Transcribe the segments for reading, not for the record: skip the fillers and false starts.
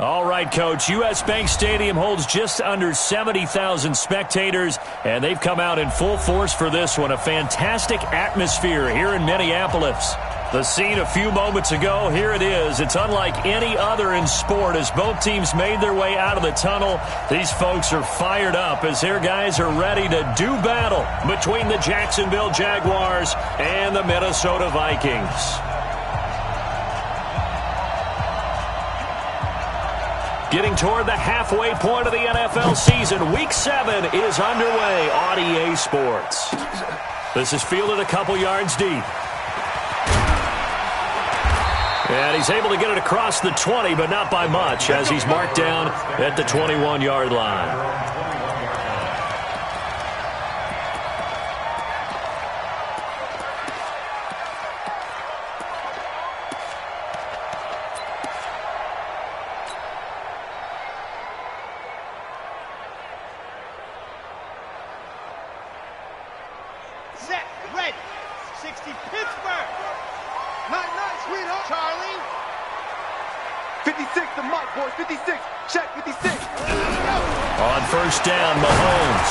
All right, Coach. U.S. Bank Stadium holds just under 70,000 spectators, and they've come out in full force for this one. A fantastic atmosphere here in Minneapolis. The scene a few moments ago, here it is. It's unlike any other in sport as both teams made their way out of the tunnel. These folks are fired up as their guys are ready to do battle between the Jacksonville Jaguars and the Minnesota Vikings. Getting toward the halfway point of the NFL season, Week 7 is underway on EA Sports. This is fielded a couple yards deep. And he's able to get it across the 20, but not by much, as he's marked down at the 21-yard line. Set, ready, 60 Pittsburgh. Night, sweetheart. Charlie. 56, the mark, boys. 56. Check, 56. On first down, Mahomes.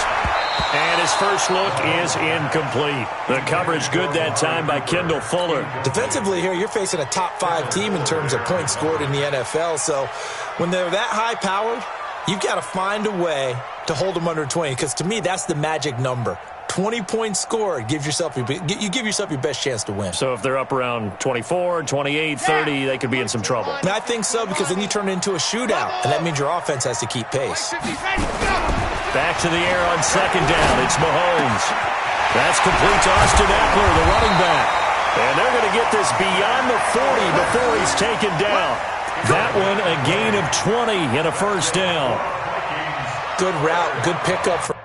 And his first look is incomplete. The coverage good that time by Kendall Fuller. Defensively here, you're facing a top-5 team in terms of points scored in the NFL. So when they're that high-powered, you've got to find a way to hold them under 20. Because to me, that's the magic number. 20 points scored, you give yourself your best chance to win. So if they're up around 24, 28, 30, they could be in some trouble. And I think so, because then you turn it into a shootout, and that means your offense has to keep pace. Back to the air on second down. It's Mahomes. That's complete to Austin Eckler, the running back. And they're going to get this beyond the 40 before he's taken down. That one, a gain of 20 and a first down. Good route, good pickup for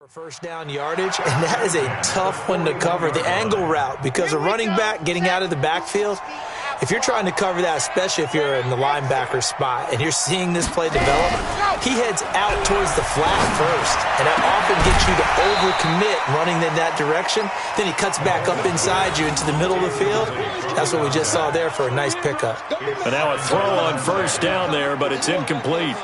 first down yardage, and that is a tough one to cover. The angle route, because a running back getting out of the backfield, if you're trying to cover that, especially if you're in the linebacker spot and you're seeing this play develop, he heads out towards the flat first, and that often gets you to overcommit running in that direction. Then he cuts back up inside you into the middle of the field. That's what we just saw there for a nice pickup. And now a throw on first down there, but it's incomplete.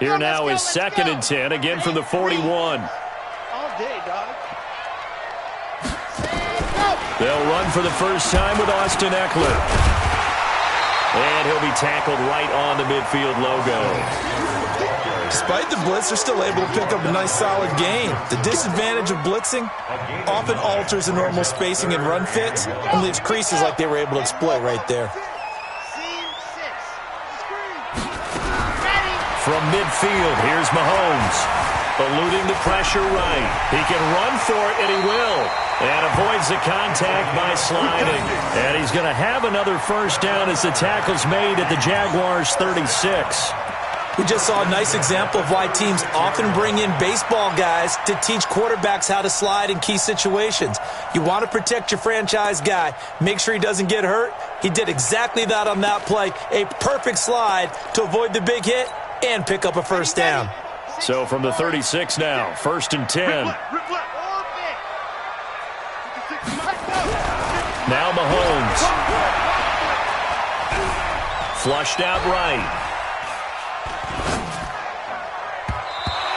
Here now is second and 10, again from the 41. All day, dog. They'll run for the first time with Austin Eckler. And he'll be tackled right on the midfield logo. Despite the blitz, they're still able to pick up a nice solid gain. The disadvantage of blitzing often alters the normal spacing and run fits and leaves creases like they were able to exploit right there. From midfield, here's Mahomes. Eluding the pressure right. He can run for it, and he will. And avoids the contact by sliding. And he's going to have another first down as the tackle's made at the Jaguars' 36. We just saw a nice example of why teams often bring in baseball guys to teach quarterbacks how to slide in key situations. You want to protect your franchise guy. Make sure he doesn't get hurt. He did exactly that on that play. A perfect slide to avoid the big hit and pick up a first down. So from the 36 now, first and 10. Now Mahomes. Flushed out right.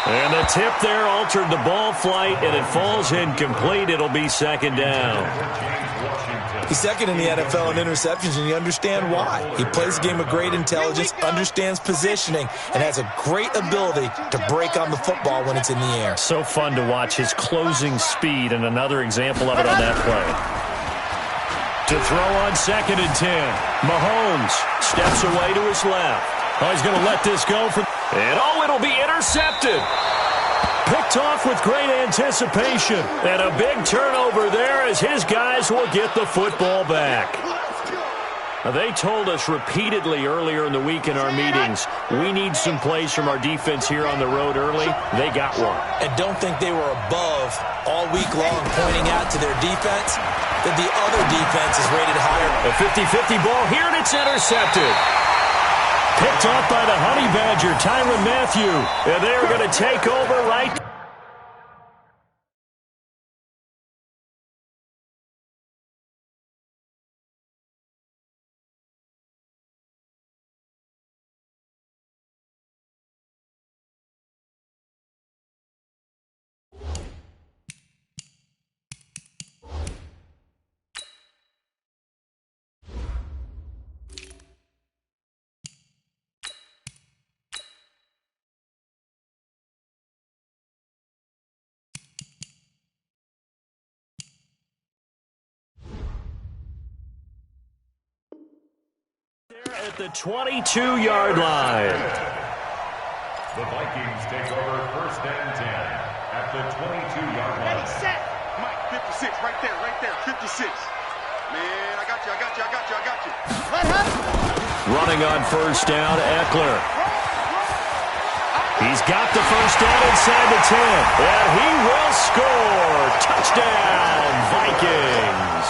And the tip there altered the ball flight, and it falls incomplete. It'll be second down. He's second in the NFL in interceptions, and you understand why. He plays a game of great intelligence, understands positioning, and has a great ability to break on the football when it's in the air. So fun to watch his closing speed, and another example of it on that play. To throw on 2nd and 10. Mahomes steps away to his left. Oh, he's going to let this go. And it'll be intercepted. Picked off with great anticipation. And a big turnover there as his guys will get the football back. Now, they told us repeatedly earlier in the week in our meetings, we need some plays from our defense here on the road early. They got one. And don't think they were above all week long pointing out to their defense that the other defense is rated higher. A 50-50 ball here, and it's intercepted. Picked off by the Honey Badger, Tyrann Mathieu. And they are going to take over right. At the 22-yard line. The Vikings take over 1st and 10 at the 22-yard line. Ready, set. Mike, 56, right there, 56. Man, I got you. Let him. Running on 1st down, Eckler. He's got the 1st down inside the 10. And he will score. Touchdown, Vikings.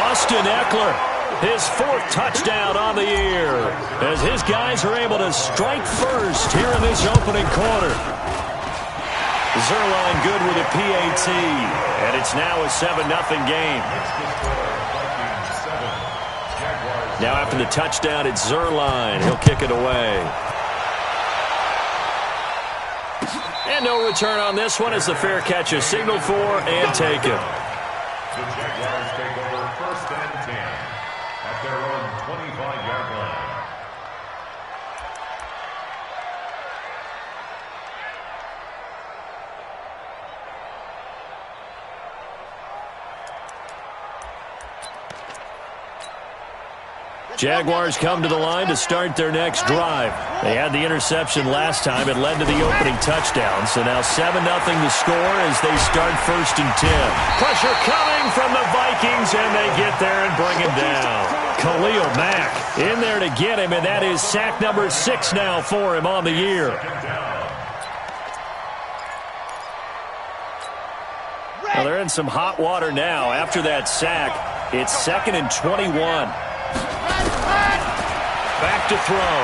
Austin Eckler. His 4th touchdown on the year as his guys are able to strike first here in this opening quarter. Zuerlein good with a PAT, and it's now a 7-0 game. Now after the touchdown, it's Zuerlein. He'll kick it away. And no return on this one as the fair catch is signaled for and taken. The Jaguars take over 1st and 10 at their own 25-yard line. Jaguars come to the line to start their next drive. They had the interception last time. It led to the opening touchdown. So now 7-0 the score as they start 1st and 10. Pressure coming from the Vikings, and they get there and bring him down. Khalil Mack in there to get him, and that is sack number 6 now for him on the year. Well, they're in some hot water now. After that sack, it's 2nd and 21. Back to throw.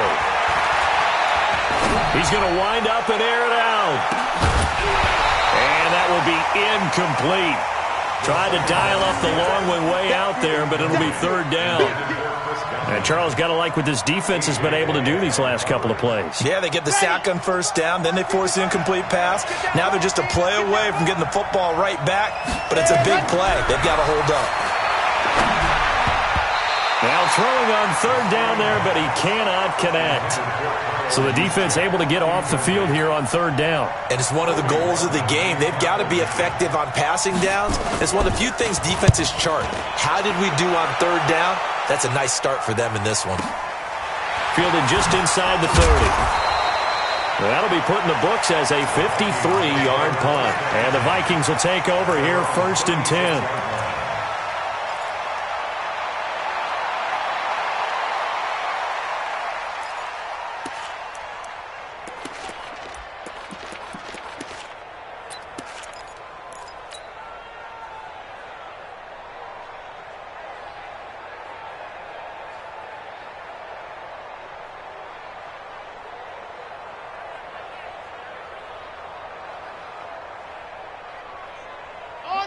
He's going to wind up and air it out. And that will be incomplete. Tried to dial up the long one way out there, but it'll be 3rd down. And Charles, got to like what this defense has been able to do these last couple of plays. Yeah, they get the sack on 1st down, then they force the incomplete pass. Now they're just a play away from getting the football right back, but it's a big play. They've got to hold up. Now throwing on 3rd down there, but he cannot connect. So the defense able to get off the field here on 3rd down. And it's one of the goals of the game. They've got to be effective on passing downs. It's one of the few things defenses chart. How did we do on 3rd down? That's a nice start for them in this one. Fielded just inside the 30. That'll be put in the books as a 53-yard punt. And the Vikings will take over here 1st and 10.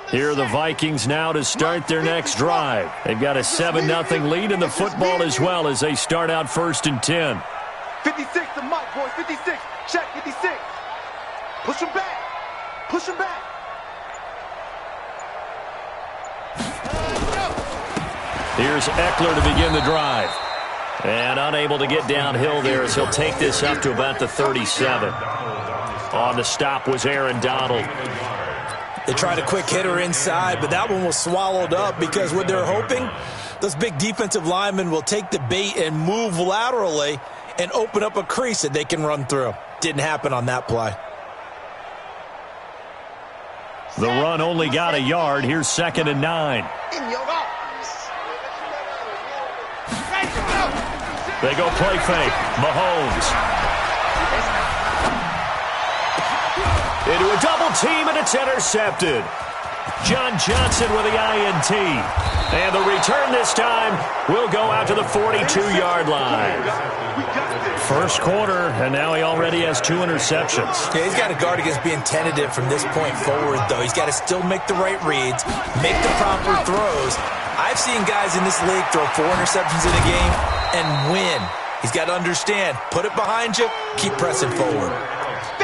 Here are the Vikings now to start their next drive. They've got a 7-0 lead in the football as well as they start out 1st and 10. 56 to Mike, boys. 56. Check, 56. Push him back. Push him back. Here's Eckler to begin the drive. And unable to get downhill there as he'll take this up to about the 37. On the stop was Aaron Donald. They tried a quick hitter inside, but that one was swallowed up because what they're hoping, those big defensive linemen will take the bait and move laterally and open up a crease that they can run through. Didn't happen on that play. The run only got a yard. Here's 2nd and 9. They go play fake. Mahomes. Into a double team, and it's intercepted. John Johnson with the INT. And the return this time will go out to the 42-yard line. First quarter, and now he already has 2 interceptions. Yeah, he's got to guard against being tentative from this point forward, though. He's got to still make the right reads, make the proper throws. I've seen guys in this league throw 4 interceptions in a game and win. He's got to understand, put it behind you, keep pressing forward.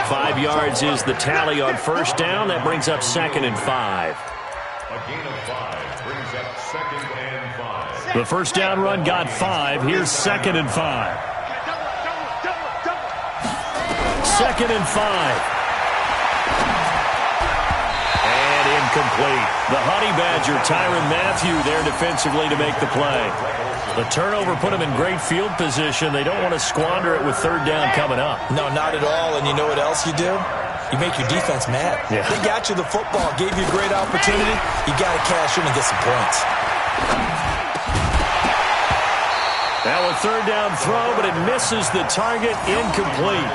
5 yards is the tally on first down. That brings up 2nd and 5. A gain of 5 brings up 2nd and 5. The first down run got 5. Here's 2nd and 5. 2nd and 5. And incomplete. The Honey Badger, Tyrann Mathieu, there defensively to make the play. The turnover put him in great field position. They don't want to squander it with 3rd down coming up. No, not at all. And you know what else you do? You make your defense mad. Yeah. They got you the football, gave you a great opportunity. You got to cash in and get some points. Now a 3rd down throw, but it misses the target, incomplete.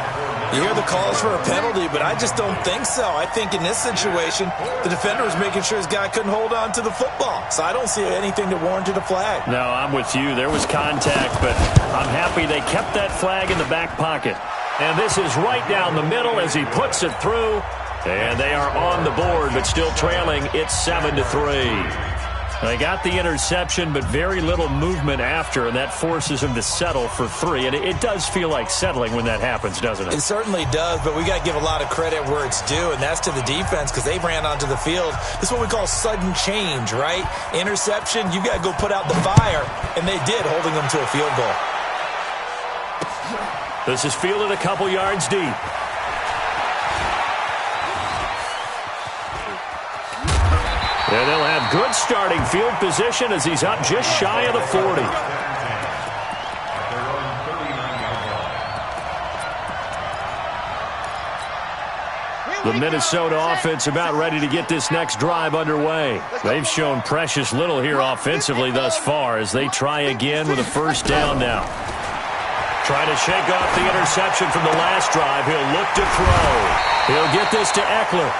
You hear the calls for a penalty, but I just don't think so. I think in this situation, the defender was making sure his guy couldn't hold on to the football. So I don't see anything that warranted a flag. No, I'm with you. There was contact, but I'm happy they kept that flag in the back pocket. And this is right down the middle as he puts it through. And they are on the board, but still trailing. It's 7-3. They got the interception, but very little movement after, and that forces him to settle for 3. And it does feel like settling when that happens, doesn't it? It certainly does, but we got to give a lot of credit where it's due, and that's to the defense because they ran onto the field. This is what we call sudden change, right? Interception, you got to go put out the fire, and they did, holding them to a field goal. This is fielded a couple yards deep. And they'll have good starting field position as he's up just shy of the 40. The Minnesota offense about ready to get this next drive underway. They've shown precious little here offensively thus far as they try again with a 1st down now. Trying to shake off the interception from the last drive. He'll look to throw. He'll get this to Eckler.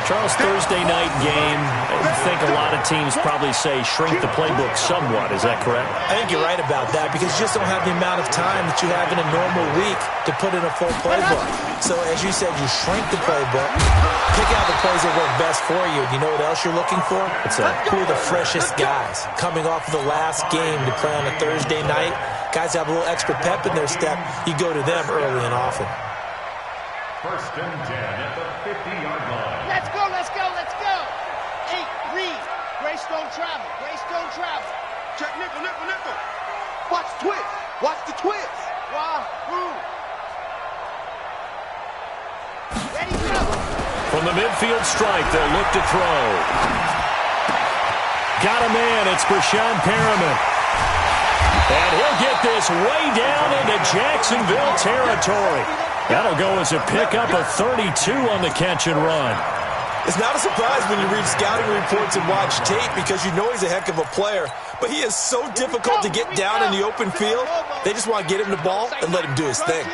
Charles, Thursday night game, I think a lot of teams probably say shrink the playbook somewhat. Is that correct? I think you're right about that because you just don't have the amount of time that you have in a normal week to put in a full playbook. So, as you said, you shrink the playbook, pick out the plays that work best for you. You know what else you're looking for? What's that? Who are the freshest guys coming off of the last game to play on a Thursday night? Guys have a little extra pep in their step. You go to them early and often. 1st and 10 at the 50-yard line. Let's go, let's go, let's go. 8, read. Greystone travel, Greystone travel. Check nickel, nickel, nickel. Watch twist. Watch the twist. Wahoo. Ready, go. From the midfield strike, they'll look to throw. Got a man. It's Brashon Perriman. And he'll get this way down into Jacksonville territory. That'll go as a pickup of 32 on the catch and run. It's not a surprise when you read scouting reports and watch tape because you know he's a heck of a player. But he is so difficult to get down in the open field. They just want to get him the ball and let him do his thing.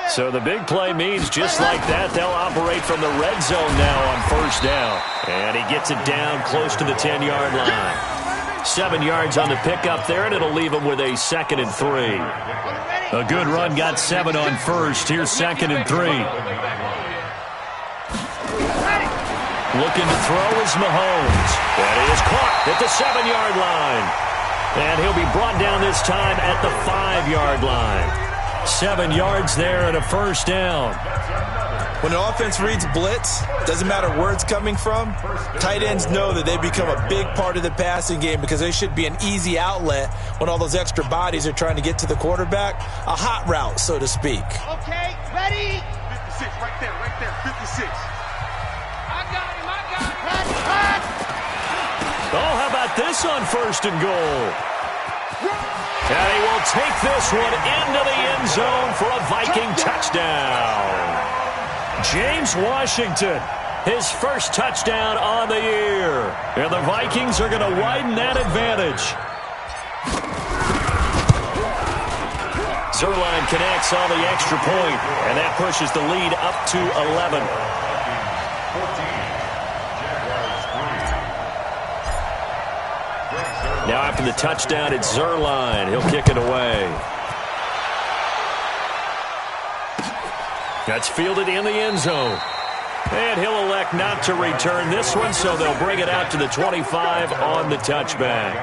So the big play means just like that, they'll operate from the red zone now on 1st down. And he gets it down close to the 10-yard line. 7 yards on the pickup there, and it'll leave him with a 2nd and 3. A good run got 7 on 1st. Here's 2nd and 3. Looking to throw is Mahomes. And he is caught at the 7-yard line. And he'll be brought down this time at the 5-yard line. 7 yards there and a 1st down. When an offense reads blitz, doesn't matter where it's coming from, tight ends know that they become a big part of the passing game because they should be an easy outlet when all those extra bodies are trying to get to the quarterback. A hot route, so to speak. Okay, ready? 56, right there, 56. I got him. Hot. Oh, how about this on 1st and goal? And he will take this one into the end zone for a Viking touchdown. James Washington, his first touchdown on the year. And the Vikings are going to widen that advantage. Zerline connects on the extra point, and that pushes the lead up to 11. Now after the touchdown, it's Zerline. He'll kick it away. That's fielded in the end zone. And he'll elect not to return this one, so they'll bring it out to the 25 on the touchback.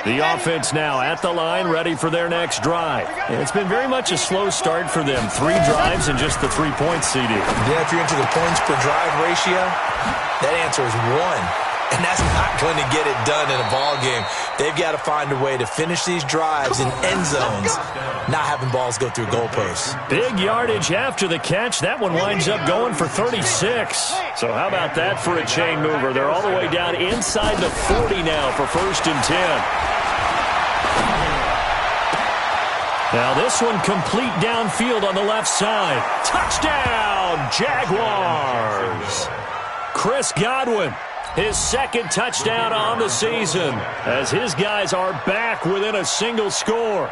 The offense now at the line, ready for their next drive. And it's been very much a slow start for them. 3 drives and just the 3 points, CD. Yeah, if you're into the points per drive ratio, that answer is 1. And that's not going to get it done in a ball game. They've got to find a way to finish these drives in end zones, not having balls go through goalposts. Big yardage after the catch. That one winds up going for 36. So how about that for a chain mover? They're all the way down inside the 40 now for 1st and 10. Now this one complete downfield on the left side. Touchdown, Jaguars. Chris Godwin, his 2nd touchdown on the season, as his guys are back within a single score.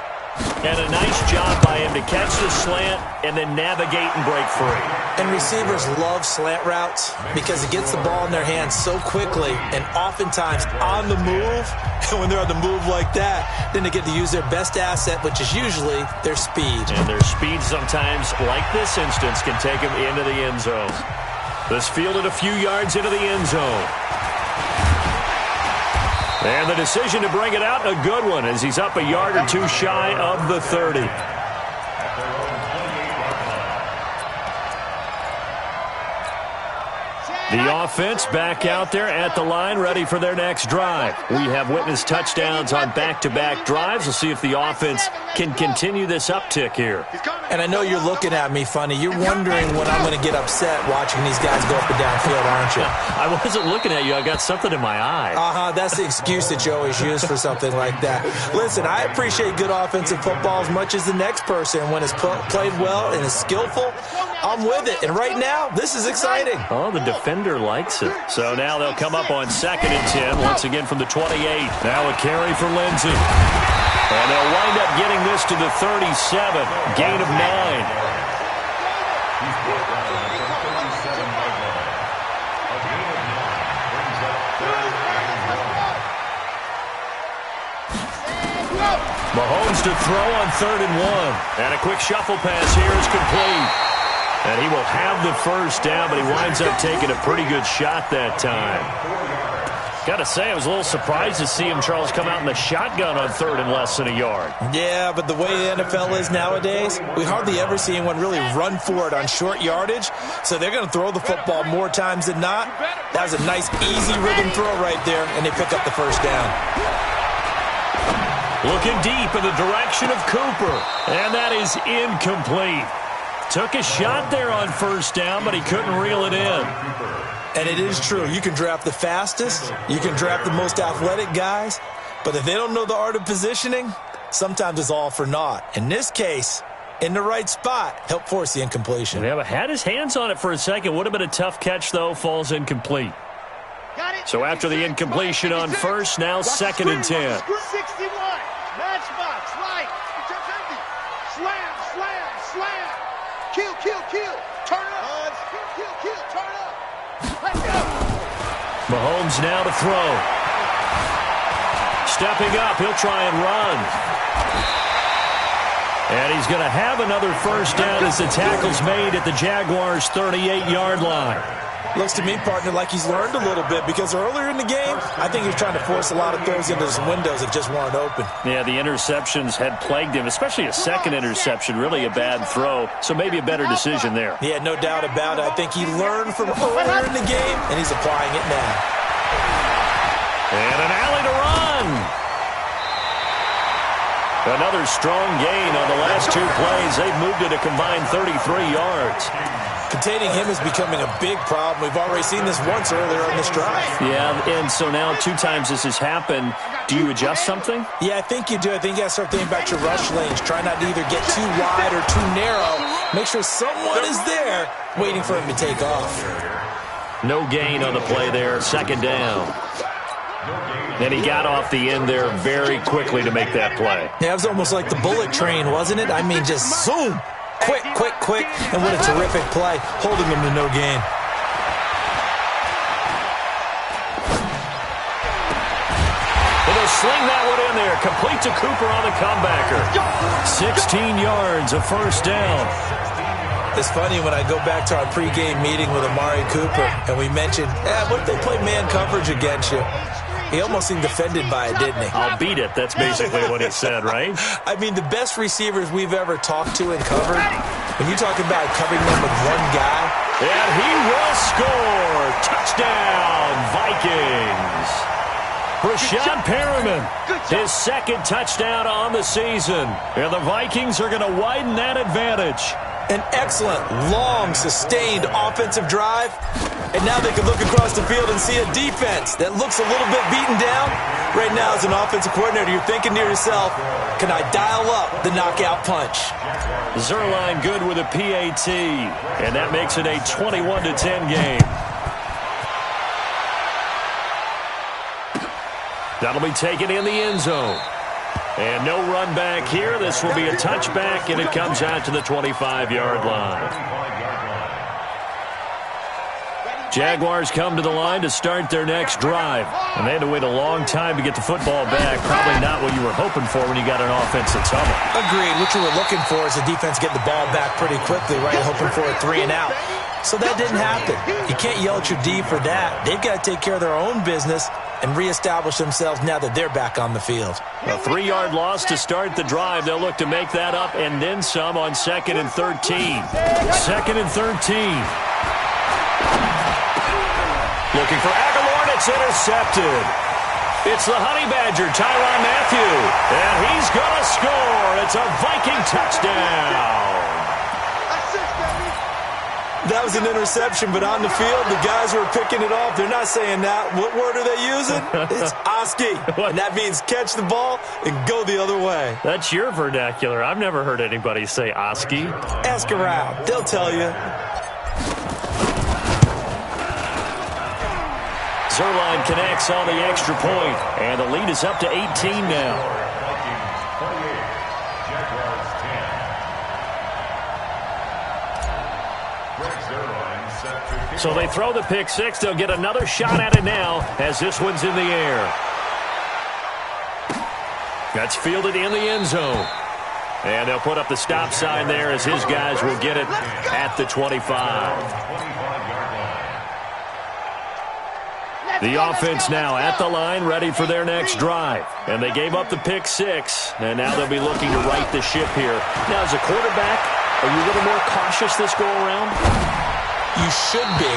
And a nice job by him to catch the slant and then navigate and break free. And receivers love slant routes because it gets the ball in their hands so quickly and oftentimes on the move. And when they're on the move like that, then they get to use their best asset, which is usually their speed. And their speed sometimes, like this instance, can take them into the end zone. This fielded a few yards into the end zone. And the decision to bring it out, a good one, as he's up a yard or 2 shy of the 30. The offense back out there at the line, ready for their next drive. We have witnessed touchdowns on back-to-back drives. We'll see if the offense can continue this uptick here. And I know you're looking at me funny. You're wondering when I'm going to get upset watching these guys go up and downfield, aren't you? I wasn't looking at you. I got something in my eye. That's the excuse that you always use for something like that. Listen, I appreciate good offensive football as much as the next person. When it's played well and is skillful, I'm with it. And right now, this is exciting. Oh, the defender likes it. So now they'll come up on 2nd and 10, once again from the 28. Now a carry for Lindsey. And they'll wind up getting this to the 37. Gain of 9. Mahomes to throw on 3rd and 1. And a quick shuffle pass here is complete. And he will have the first down, but he winds up taking a pretty good shot that time. Got to say, I was a little surprised to see him, Charles, come out in the shotgun on 3rd and less than a yard. Yeah, but the way the NFL is nowadays, we hardly ever see anyone really run for it on short yardage. So they're going to throw the football more times than not. That was a nice, easy rhythm throw right there, and they pick up the first down. Looking deep in the direction of Cooper, and that is incomplete. Took a shot there on 1st down, but he couldn't reel it in. And it is true. You can draft the fastest. You can draft the most athletic guys. But if they don't know the art of positioning, sometimes it's all for naught. In this case, in the right spot, help force the incompletion. Yeah, but had his hands on it for a second. Would have been a tough catch, though. Falls incomplete. So after the incompletion on 1st, now 2nd and 10. 61. Matchbox, right. Slam, slam, slam. Kill, kill, kill. Turn up. Kill, kill, kill. Turn up. Let's go. Mahomes now to throw. Stepping up. He'll try and run. And he's going to have another first down as the tackle's made at the Jaguars' 38-yard line. Looks to me, partner, like he's learned a little bit because earlier in the game, I think he was trying to force a lot of throws into some windows that just weren't open. Yeah, the interceptions had plagued him, especially a second interception, really a bad throw, so maybe a better decision there. Yeah, no doubt about it. I think he learned from earlier in the game, and he's applying it now. And an alley to run. Another strong gain on the last 2 plays. They've moved it a combined 33 yards. Containing him is becoming a big problem. We've already seen this once earlier on this drive. Yeah, and so now 2 times this has happened. Do you adjust something? Yeah, I think you do. I think you got to start thinking about your rush lanes. Try not to either get too wide or too narrow. Make sure someone is there waiting for him to take off. No gain on the play there. Second down. And he got off the end there very quickly to make that play. Yeah, it was almost like the bullet train, wasn't it? I mean, just zoom. Quick, quick, quick. And what a terrific play, holding him to no gain. And they'll sling that one in there. Complete to Cooper on the comebacker. 16 yards, a first down. It's funny when I go back to our pregame meeting with Amari Cooper, and we mentioned, what if they play man coverage against you? He almost seemed offended by it, didn't he? I'll beat it. That's basically what he said, right? I mean, the best receivers we've ever talked to and covered, when you talk about covering them with one guy. And he will score. Touchdown, Vikings. Rashad Perriman, his second touchdown on the season. And the Vikings are going to widen that advantage. An excellent, long, sustained offensive drive. And now they can look across the field and see a defense that looks a little bit beaten down. Right now, as an offensive coordinator, you're thinking to yourself, can I dial up the knockout punch? Zerline good with a PAT. And that makes it a 21-10 game. That'll be taken in the end zone. And no run back here. This will be a touchback, and it comes out to the 25-yard line. Jaguars come to the line to start their next drive. And they had to wait a long time to get the football back. Probably not what you were hoping for when you got an offense that's humming. Agreed. What you were looking for is the defense get the ball back pretty quickly, right? Hoping for a 3 and out. So that didn't happen. You can't yell at your D for that. They've got to take care of their own business and reestablish themselves now that they're back on the field. A 3-yard loss to start the drive. They'll look to make that up and then some on 2nd and 13. 2nd and 13. Looking for Aguilar, and it's intercepted. It's the Honey Badger, Tyrann Mathieu, and he's going to score. It's a Viking touchdown. That was an interception, but on the field, the guys who are picking it off, they're not saying that. What word are they using? It's Oski, and that means catch the ball and go the other way. That's your vernacular. I've never heard anybody say Oski. Ask around. They'll tell you. Zerline connects on the extra point, and the lead is up to 18 now. So they throw the pick six. They'll get another shot at it now as this one's in the air. That's fielded in the end zone. And they'll put up the stop sign there as his guys will get it at the 25. The offense now at the line, ready for their next drive. And they gave up the pick six, and now they'll be looking to right the ship here. Now, as a quarterback, are you a little more cautious this go-around? You should be,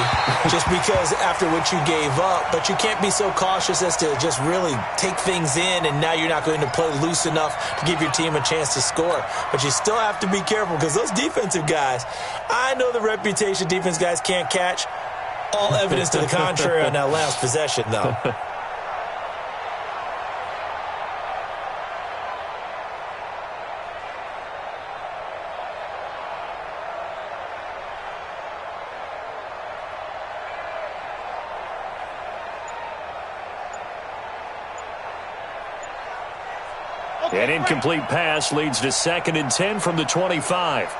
just because after what you gave up. But you can't be so cautious as to just really take things in, and now you're not going to play loose enough to give your team a chance to score. But you still have to be careful because those defensive guys, I know the reputation defense guys can't catch. All evidence to the contrary on that last possession, though. An incomplete pass leads to 2nd and 10 from the 25.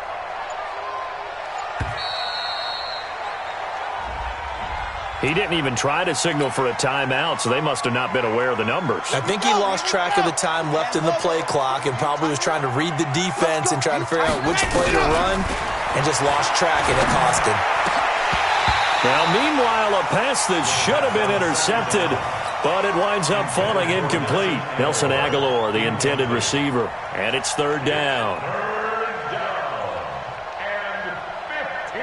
He didn't even try to signal for a timeout, so they must have not been aware of the numbers. I think he lost track of the time left in the play clock and probably was trying to read the defense and trying to figure out which play to run and just lost track, and it cost him. Now, meanwhile, a pass that should have been intercepted, but it winds up falling incomplete. Nelson Aguilar, the intended receiver, and it's third down. Third down and 15.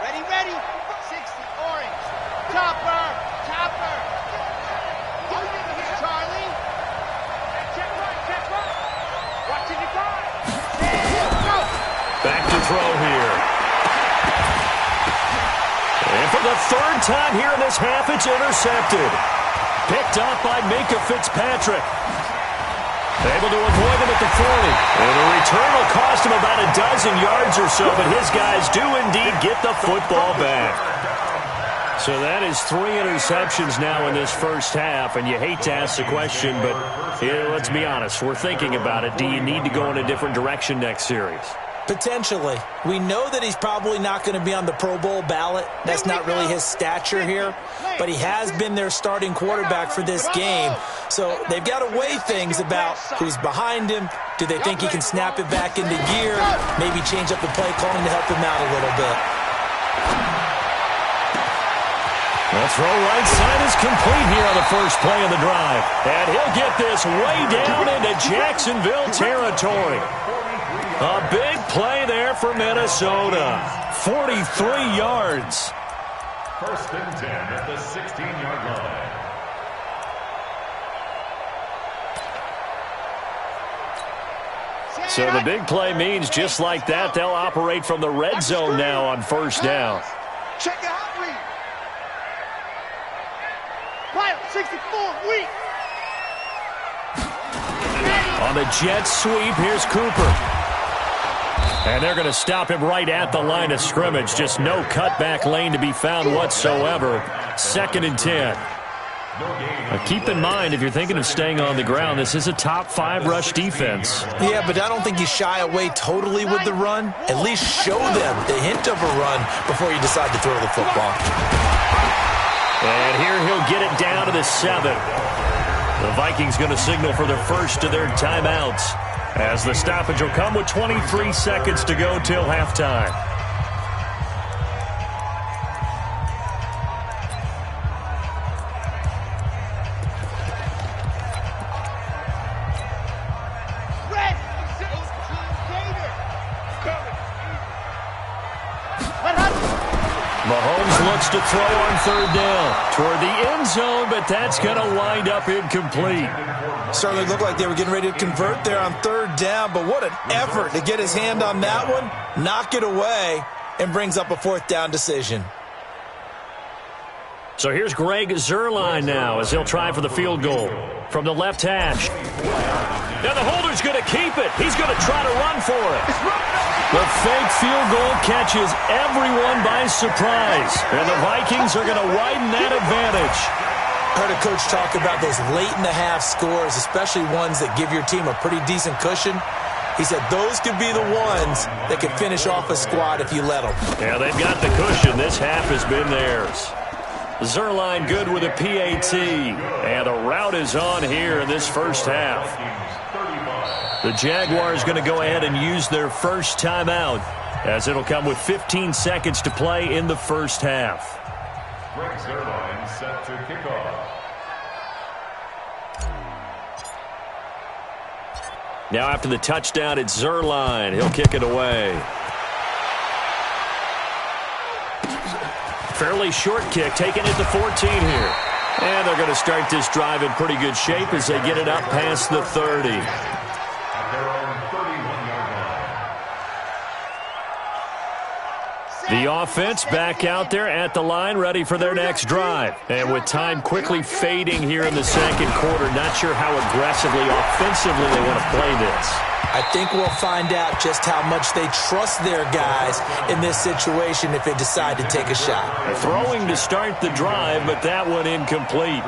Ready, ready. 60, orange. Chopper, chopper. Charlie. Check right. Watching the guard. Go. Back to throw here. And for the third time here in this half, it's intercepted. Picked up by Minka Fitzpatrick. Able to avoid him at the 40. And the return will cost him about a dozen yards or so, but his guys do indeed get the football back. So that is 3 interceptions now in this first half, and you hate to ask the question, but let's be honest, we're thinking about it. Do you need to go in a different direction next series? Potentially. We know that he's probably not going to be on the Pro Bowl ballot. That's not really his stature here. But he has been their starting quarterback for this game. So they've got to weigh things about who's behind him. Do they think he can snap it back into gear? Maybe change up the play calling to help him out a little bit. The throw right side is complete here on the first play of the drive. And he'll get this way down into Jacksonville territory. A big play there for Minnesota. 43 yards. First and 10 at the 16-yard line. So the big play means just like that, they'll operate from the red zone now on first down. Check it out, read. Fire, 64, weak. On the jet sweep, here's Cooper. And they're going to stop him right at the line of scrimmage. Just no cutback lane to be found whatsoever. Second and 10. Keep in mind, if you're thinking of staying on the ground, this is a top 5 rush defense. Yeah, but I don't think you shy away totally with the run. At least show them the hint of a run before you decide to throw the football. And here he'll get it down to the 7. The Vikings going to signal for their first of their timeouts, as the stoppage will come with 23 seconds to go till halftime. Mahomes looks to throw on third down toward the end zone, but that's going to wind up incomplete. Certainly looked like they were getting ready to convert there on third down, but what an effort to get his hand on that one, knock it away, and brings up a fourth down decision. So here's Greg Zuerlein now as he'll try for the field goal from the left hash. Now the holder's going to keep it. He's going to try to run for it. The fake field goal catches everyone by surprise, and the Vikings are going to widen that advantage. I heard a coach talk about those late-in-the-half scores, especially ones that give your team a pretty decent cushion. He said those could be the ones that could finish off a squad if you let them. Yeah, they've got the cushion. This half has been theirs. Zuerlein good with a PAT, and the route is on here in this first half. The Jaguars going to go ahead and use their first timeout, as it'll come with 15 seconds to play in the first half. Greg Zuerlein set to kick off. Now after the touchdown, it's Zuerlein. He'll kick it away. Fairly short kick, taking it to 14 here. And they're going to start this drive in pretty good shape as they get it up past the 30. At their own 31-yard line. The offense back out there at the line, ready for their next drive. And with time quickly fading here in the second quarter, not sure how aggressively, offensively they want to play this. I think we'll find out just how much they trust their guys in this situation if they decide to take a shot. Throwing to start the drive, but that one incomplete.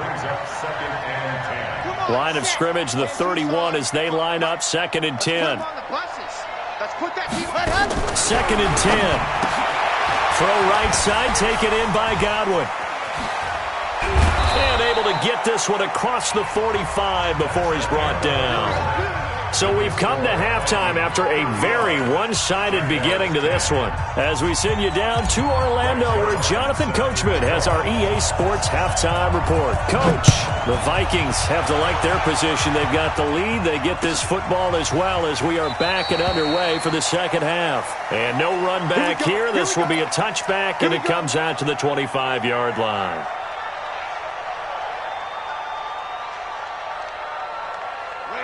Line of scrimmage, the 31, as they line up second and 10. Second and 10. Throw right side, taken in by Godwin. And able to get this one across the 45 before he's brought down. So we've come to halftime after a very one-sided beginning to this one. As we send you down to Orlando, where Jonathan Coachman has our EA Sports halftime report. Coach, the Vikings have to like their position. They've got the lead. They get this football as well as we are back and underway for the second half. And no run back here. This will be a touchback, and it comes out to the 25-yard line.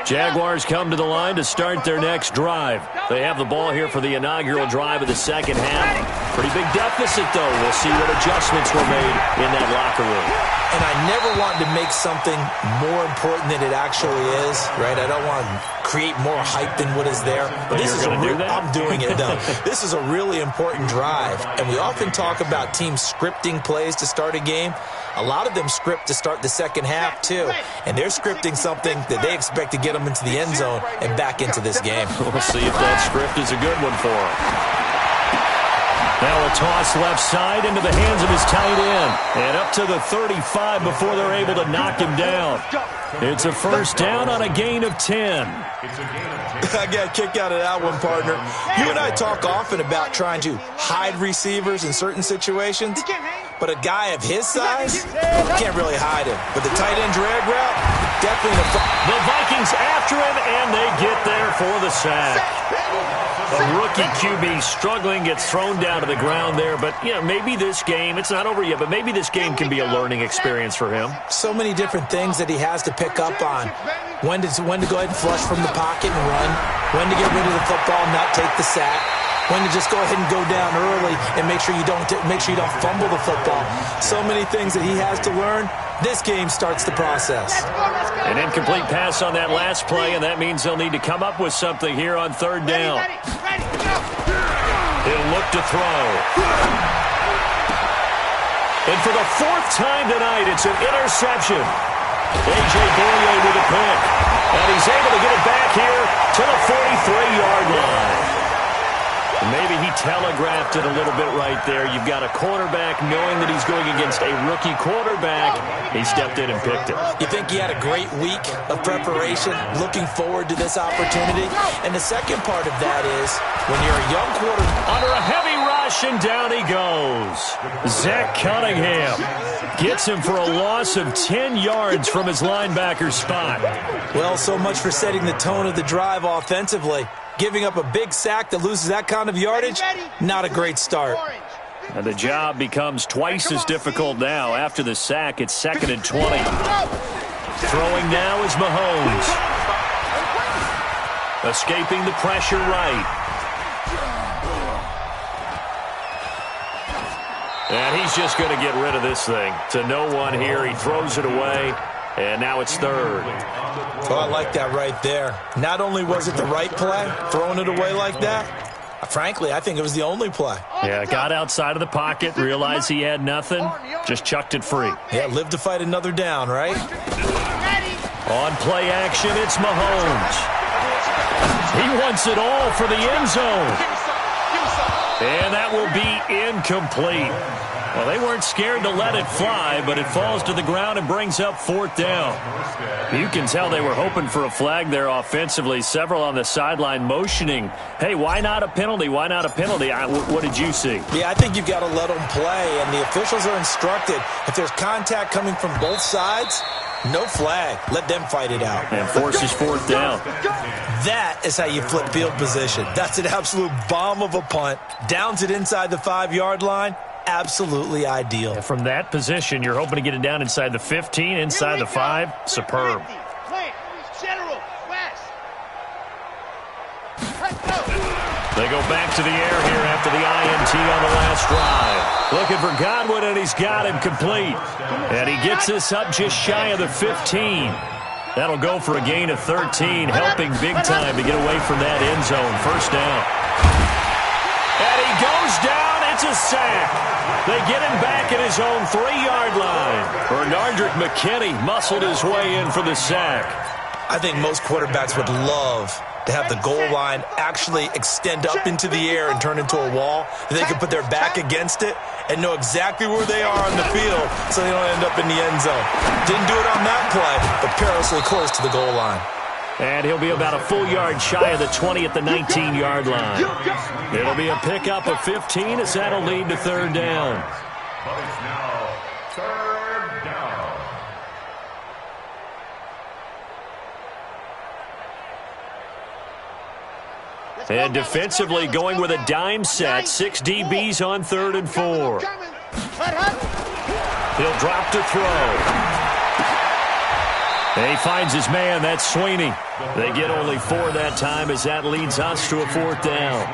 Jaguars come to the line to start their next drive. They have the ball here for the inaugural drive of the second half. Pretty big deficit, though. We'll see what adjustments were made in that locker room. And I never want to make something more important than it actually is, right? I don't want to create more hype than what is there. But this is I'm doing it, though. This is a really important drive. And we often talk about teams scripting plays to start a game. A lot of them script to start the second half, too. And they're scripting something that they expect to get them into the end zone and back into this game. We'll see if that script is a good one for them. Now a toss left side into the hands of his tight end. And up to the 35 before they're able to knock him down. It's a first down on a gain of 10. I got a kick out of that one, partner. You and I talk often about trying to hide receivers in certain situations. But a guy of his size, you can't really hide him. But the tight end drag route, definitely. The Vikings after him, and they get there for the sack. A rookie QB struggling, gets thrown down to the ground there. But, you know, maybe this game, it's not over yet, but maybe this game can be a learning experience for him. So many different things that he has to pick up on. When to go ahead and flush from the pocket and run. When to get rid of the football and not take the sack. When to just go ahead and go down early and make sure you don't fumble the football. So many things that he has to learn. This game starts the process. An incomplete pass on that last play, and that means they'll need to come up with something here on third down. He'll look to throw. And for the fourth time tonight, it's an interception. A.J. Boye with a pick. And he's able to get it back here to the 43-yard line. Maybe he telegraphed it a little bit right there. You've got a quarterback knowing that he's going against a rookie quarterback. He stepped in and picked it. You think he had a great week of preparation, looking forward to this opportunity? And the second part of that is when you're a young quarterback. Under a heavy rush, and down he goes. Zach Cunningham gets him for a loss of 10 yards from his linebacker spot. Well, so much for setting the tone of the drive offensively. Giving up a big sack that loses that kind of yardage, not a great start. And the job becomes twice as difficult now. After the sack, it's 2nd and 20. Throwing now is Mahomes. Escaping the pressure right. And he's just going to get rid of this thing. To no one here. He throws it away. And now it's third. Oh, I like that right there. Not only was it the right play, throwing it away like that, frankly, I think it was the only play. Yeah, got outside of the pocket, realized he had nothing, just chucked it free. Yeah, live to fight another down, right? On play action, it's Mahomes. He wants it all for the end zone. And that will be incomplete. Well, they weren't scared to let it fly, but it falls to the ground and brings up 4th down. You can tell they were hoping for a flag there offensively. Several on the sideline motioning, hey, why not a penalty? Why not a penalty? What did you see? Yeah, I think you've got to let them play, and the officials are instructed. If there's contact coming from both sides, no flag. Let them fight it out. And forces 4th down. That is how you flip field position. That's an absolute bomb of a punt. Downs it inside the 5-yard line. Absolutely ideal. Yeah, from that position, you're hoping to get it down inside the 15, inside the 5. Superb. They go back to the air here after the INT on the last drive. Looking for Godwin, and he's got him complete. And he gets this up just shy of the 15. That'll go for a gain of 13, helping big time to get away from that end zone. First down. And he goes down. It's a sack. They get him back at his own 3-yard line. Bernardrick McKinney muscled his way in for the sack. I think most quarterbacks would love to have the goal line actually extend up into the air and turn into a wall. They can put their back against it and know exactly where they are on the field so they don't end up in the end zone. Didn't do it on that play, but perilously close to the goal line. And he'll be about a full yard shy of the 20 at the 19-yard line. It'll be a pickup of 15 as that'll lead to third down. But it's now third down. And defensively going with a dime set. 6 DBs on 3rd and 4. He'll drop to throw. And he finds his man. That's Sweeney. They get only 4 that time as that leads us to a 4th down.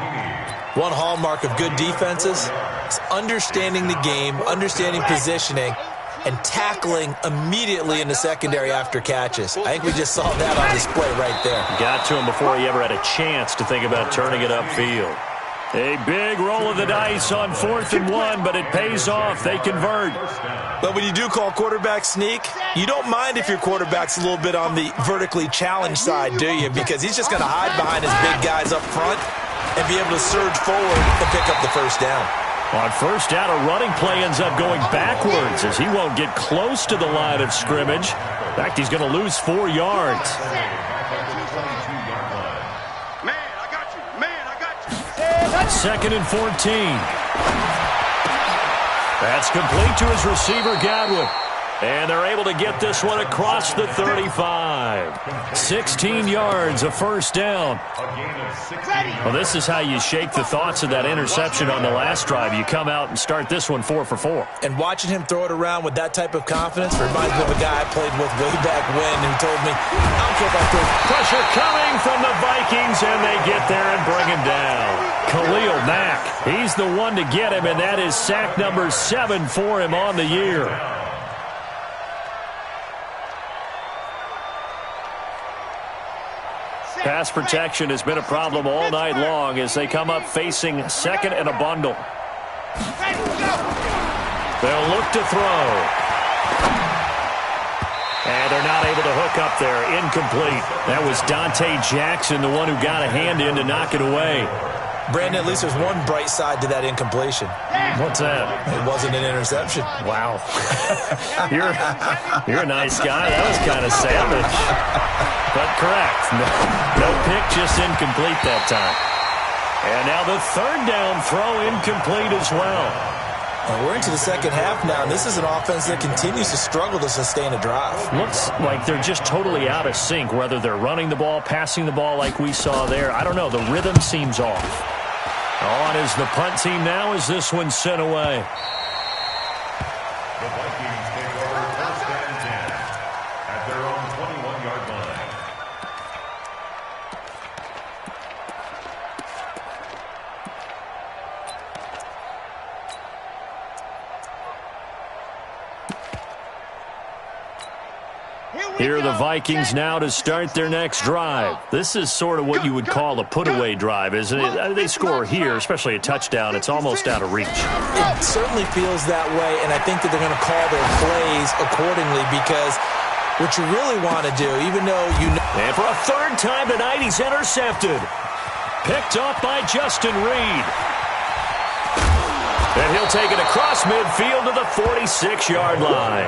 One hallmark of good defenses is understanding the game, understanding positioning, and tackling immediately in the secondary after catches. I think we just saw that on display right there. Got to him before he ever had a chance to think about turning it upfield. A big roll of the dice on 4th and 1, but it pays off. They convert. But when you do call quarterback sneak, you don't mind if your quarterback's a little bit on the vertically challenged side, do you? Because he's just going to hide behind his big guys up front and be able to surge forward and pick up the first down. On first down, a running play ends up going backwards as he won't get close to the line of scrimmage. In fact, he's going to lose 4 yards. Second and 14. That's complete to his receiver, Godwin. And they're able to get this one across the 35. 16 yards, a first down. Well, this is how you shake the thoughts of that interception on the last drive. You come out and start this one 4 for 4. And watching him throw it around with that type of confidence reminds me of a guy I played with way back when who told me, I don't care about this. Pressure coming from the Vikings, and they get there and bring him down. Khalil Mack, he's the one to get him, and that is sack number 7 for him on the year. Pass protection has been a problem all night long as they come up facing second and a bundle. They'll look to throw. And they're not able to hook up there. Incomplete. That was Dante Jackson, the one who got a hand in to knock it away. Brandon, at least there's one bright side to that incompletion. What's that? It wasn't an interception. Wow. You're a nice guy. That was kind of savage. But correct. No pick, just incomplete that time. And now the third down throw incomplete as well. Well, we're into the second half now, and this is an offense that continues to struggle to sustain a drive. Looks like they're just totally out of sync, whether they're running the ball, passing the ball like we saw there. I don't know. The rhythm seems off. On is the punt team now as this one's sent away. The Vikings take over first and 10 at their own 21-yard line. Here are the Vikings now to start their next drive. This is sort of what you would call a put-away drive, isn't it? They score here, especially a touchdown. It's almost out of reach. It certainly feels that way, and I think that they're going to call their plays accordingly because what you really want to do, even though you know... And for a third time tonight, he's intercepted. Picked off by Justin Reed. And he'll take it across midfield to the 46-yard line.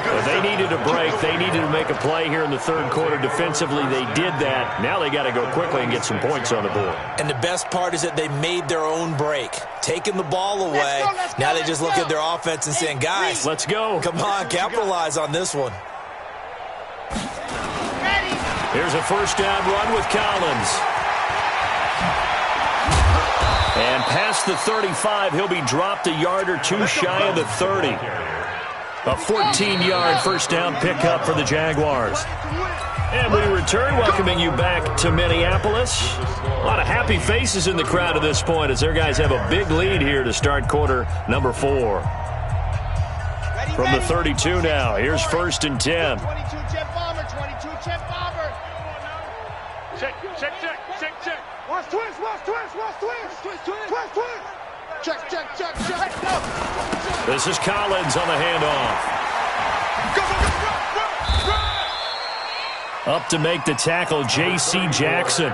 But they needed a break. They needed to make a play here in the third quarter. Defensively, they did that. Now they got to go quickly and get some points on the board. And the best part is that they made their own break, taking the ball away. Now they just look at their offense and saying, guys, let's go. Come on, capitalize on this one. Here's a first down run with Collins. And past the 35, he'll be dropped a yard or two shy of the 30. A 14-yard first down pickup for the Jaguars. And we return, welcoming you back to Minneapolis. A lot of happy faces in the crowd at this point as their guys have a big lead here to start quarter number 4. From the 32 now, here's first and 10. 22 jet bomber, 22 jet bomber. Check. Watch twist. Check. This is Collins on the handoff. Up to make the tackle, J.C. Jackson.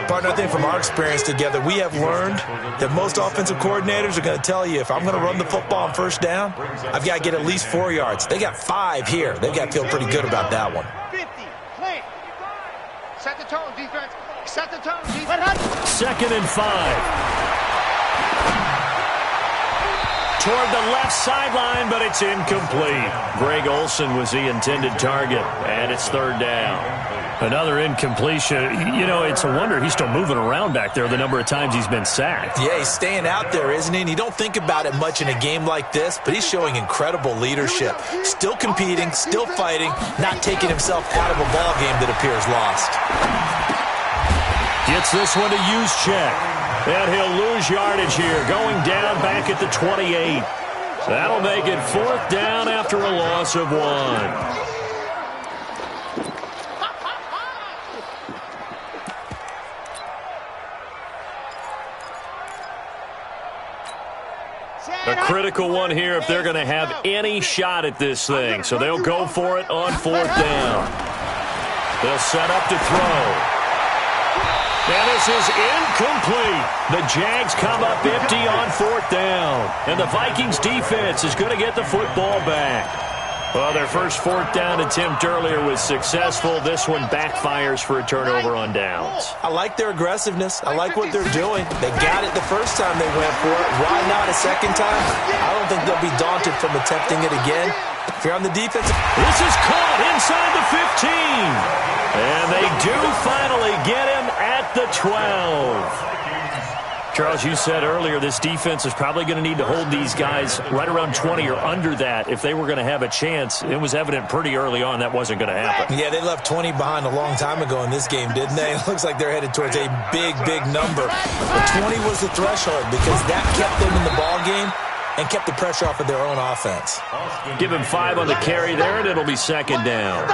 Partner, I think from our experience together, we have learned that most offensive coordinators are going to tell you, if I'm going to run the football on first down, I've got to get at least 4 yards. They got 5 here. They've got to feel pretty good about that one. 50, play. Set the tone, defense. 2nd and 5. Toward the left sideline, but it's incomplete. Greg Olsen was the intended target, and it's 3rd down. Another incompletion. You know, it's a wonder he's still moving around back there the number of times he's been sacked. Yeah, he's staying out there, isn't he? And you don't think about it much in a game like this, but he's showing incredible leadership. Still competing, still fighting, not taking himself out of a ball game that appears lost. Gets this one to Juszczyk. And he'll lose yardage here, going down back at the 28. That'll make it 4th down after a loss of 1. A critical one here if they're going to have any shot at this thing. So they'll go for it on 4th down. They'll set up to throw. And this is incomplete. The Jags come up empty on 4th down. And the Vikings defense is going to get the football back. Well, their first 4th down attempt earlier was successful. This one backfires for a turnover on downs. I like their aggressiveness. I like what they're doing. They got it the first time they went for it. Why not a second time? I don't think they'll be daunted from attempting it again. If you're on the defense. This is caught inside the 15. And they do finally get him at the 12. Charles, you said earlier this defense is probably going to need to hold these guys right around 20 or under that if they were going to have a chance. It was evident pretty early on that wasn't going to happen. Yeah, they left 20 behind a long time ago in this game, didn't they? It looks like they're headed towards a big, big number. But 20 was the threshold because that kept them in the ball game and kept the pressure off of their own offense. Give him 5 on the carry there, and it'll be 2nd down.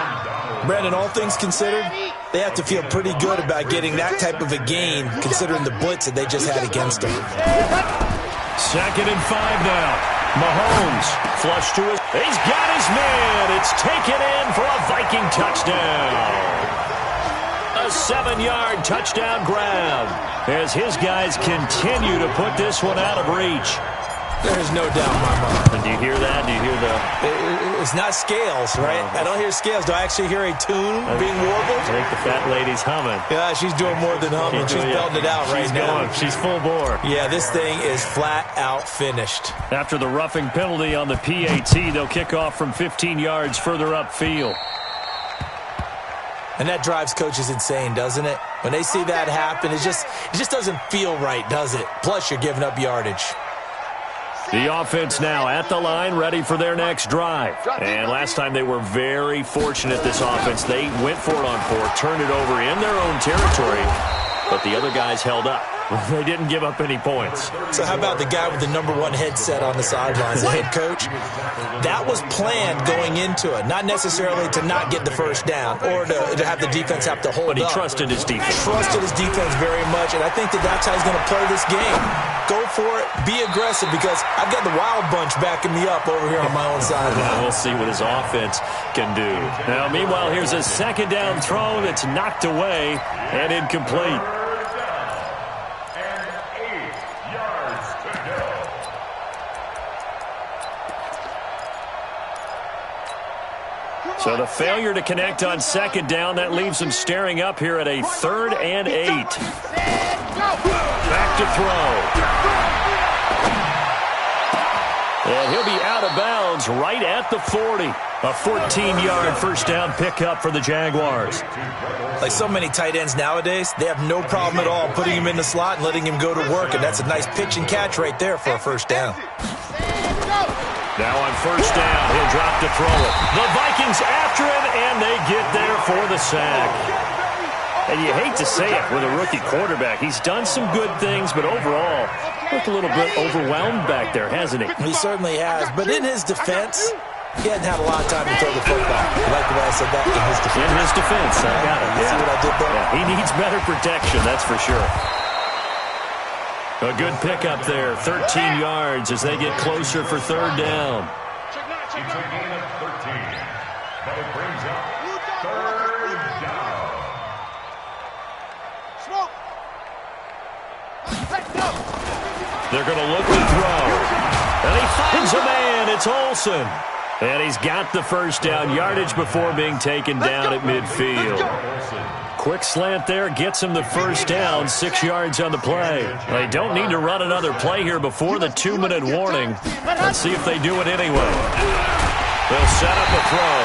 Brandon, all things considered, they have to feel pretty good about getting that type of a gain, considering the blitz that they just had against them. 2nd and 5 now. Mahomes flush to his. He's got his man. It's taken in for a Viking touchdown. A 7-yard touchdown grab as his guys continue to put this one out of reach. There's no doubt in my mind. And do you hear that? Do you hear the... It's not scales, right? I don't hear scales. Do I actually hear a tune being warbled? I think the fat lady's humming. Yeah, she's doing more than humming. She's belting it out right now. She's full bore. Yeah, this thing is flat out finished. After the roughing penalty on the PAT, they'll kick off from 15 yards further upfield. And that drives coaches insane, doesn't it? When they see that happen, it just doesn't feel right, does it? Plus, you're giving up yardage. The offense now at the line, ready for their next drive. And last time they were very fortunate, this offense. They went for it on 4, turned it over in their own territory, but the other guys held up. They didn't give up any points. So how about the guy with the #1 headset on the sidelines, the head coach? That was planned going into it, not necessarily to not get the first down or to have the defense have to hold up. But he trusted his defense. Trusted his defense very much, and I think that's how he's going to play this game. Go for it, be aggressive, because I've got the wild bunch backing me up over here on my own sideline. We'll see what his offense can do. Now, meanwhile, here's a 2nd down throw that's knocked away and incomplete. So the failure to connect on 2nd down, that leaves him staring up here at a 3rd and 8. Back to throw. And he'll be out of bounds right at the 40. A 14-yard first down pickup for the Jaguars. Like so many tight ends nowadays, they have no problem at all putting him in the slot and letting him go to work, and that's a nice pitch and catch right there for a first down. Now on 1st down, he'll drop to throw it. The Vikings after him, and they get there for the sack. And you hate to say it with a rookie quarterback. He's done some good things, but overall, looked a little bit overwhelmed back there, hasn't he? He certainly has. But in his defense, he hadn't had a lot of time to throw the football. You like the way I said that? In his defense. In his defense, I got it. See what I did there? Yeah, he needs better protection, that's for sure. A good pickup there, 13 yards as they get closer for 3rd down. It's a gain of 13, but it brings up 3rd down. They're going to look to throw. And he finds a man. It's Olsen. And he's got the first down, yardage before being taken down at midfield. Quick slant there, gets him the first down, 6 yards on the play. They don't need to run another play here before the 2-minute warning. Let's see if they do it anyway. They'll set up a throw.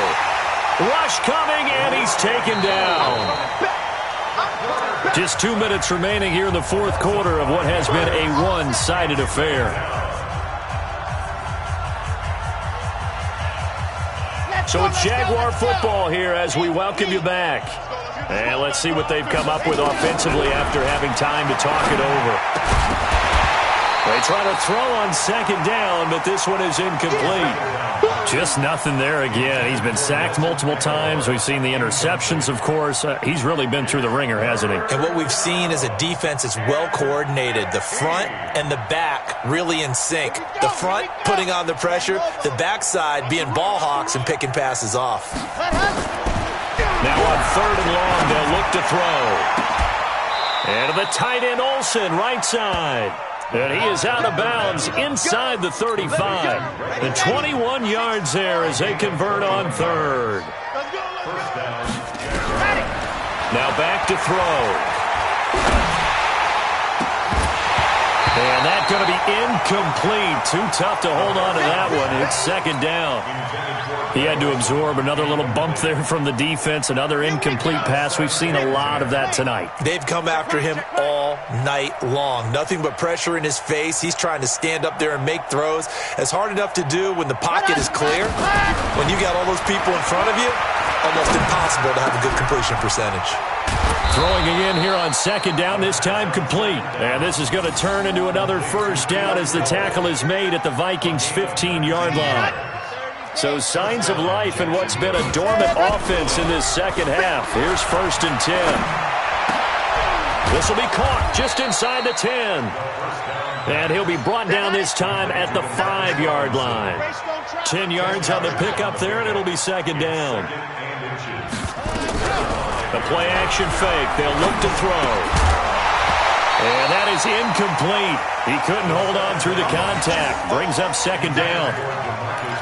Rush coming, and he's taken down. Just 2 minutes remaining here in the fourth quarter of what has been a one-sided affair. So it's Jaguar football here as we welcome you back. And let's see what they've come up with offensively after having time to talk it over. They try to throw on second down, but this one is incomplete. Just nothing there again. He's been sacked multiple times. We've seen the interceptions, of course. He's really been through the ringer, hasn't he? And what we've seen is a defense that's well coordinated. The front and the back really in sync. The front putting on the pressure, the backside being ball hawks and picking passes off. Now on 3rd and long, they'll look to throw. And to the tight end, Olsen, right side. And he is out of bounds inside the 35. And 21 yards there as they convert on 3rd. Now back to throw. And that's going to be incomplete. Too tough to hold on to that one. It's second down. He had to absorb another little bump there from the defense, another incomplete pass. We've seen a lot of that tonight. They've come after him all night long. Nothing but pressure in his face. He's trying to stand up there and make throws. It's hard enough to do when the pocket is clear. When you got all those people in front of you, almost impossible to have a good completion percentage. Throwing again here on second down, this time complete. And this is going to turn into another first down as the tackle is made at the Vikings' 15-yard line. So signs of life in what's been a dormant offense in this second half. Here's 1st and 10. This will be caught just inside the 10. And he'll be brought down this time at the 5-yard line. 10 yards on the pickup there, and it'll be second down. The play-action fake. They'll look to throw. And that is incomplete. He couldn't hold on through the contact. Brings up second down.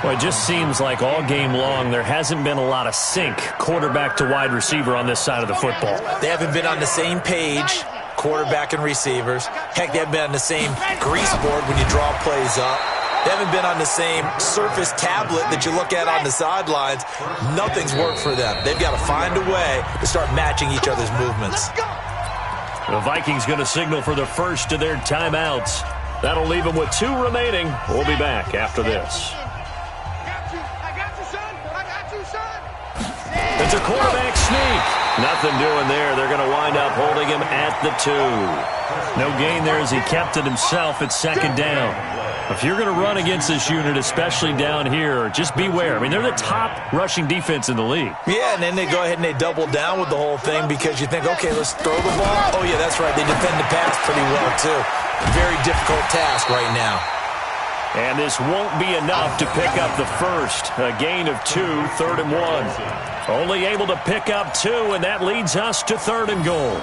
Well, it just seems like all game long there hasn't been a lot of sync quarterback to wide receiver on this side of the football. They haven't been on the same page, quarterback and receivers. Heck, they haven't been on the same grease board when you draw plays up. They haven't been on the same surface tablet that you look at on the sidelines. Nothing's worked for them. They've got to find a way to start matching each other's movements. The Vikings going to signal for the first of their timeouts. That'll leave them with 2 remaining. We'll be back after this. It's a quarterback sneak. Nothing doing there. They're going to wind up holding him at the 2. No gain there as he kept it himself at second down. If you're going to run against this unit, especially down here, just beware. I mean, they're the top rushing defense in the league. Yeah, and then they go ahead and they double down with the whole thing because you think, okay, let's throw the ball. Oh, yeah, that's right. They defend the pass pretty well, too. Very difficult task right now. And this won't be enough to pick up the first. A gain of 2, 3rd and 1. Only able to pick up 2, and that leads us to 3rd and goal.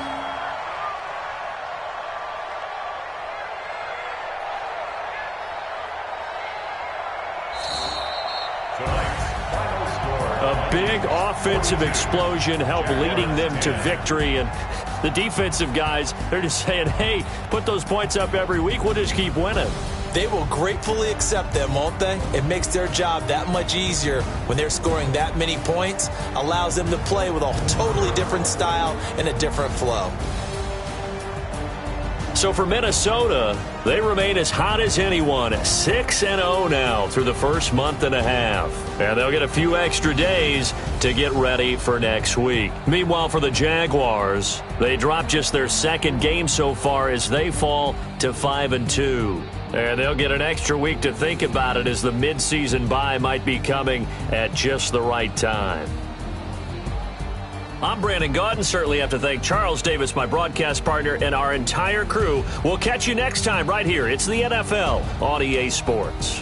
A big offensive explosion helped leading them to victory, and the defensive guys, they're just saying, hey, put those points up every week, we'll just keep winning. They will gratefully accept them, won't they? It makes their job that much easier when they're scoring that many points, allows them to play with a totally different style and a different flow. So for Minnesota, they remain as hot as anyone, 6-0 now through the first month and a half. And they'll get a few extra days to get ready for next week. Meanwhile, for the Jaguars, they dropped just their 2nd game so far as they fall to 5-2. And they'll get an extra week to think about it as the midseason bye might be coming at just the right time. I'm Brandon Gaudin. Certainly have to thank Charles Davis, my broadcast partner, and our entire crew. We'll catch you next time right here. It's the NFL on EA Sports.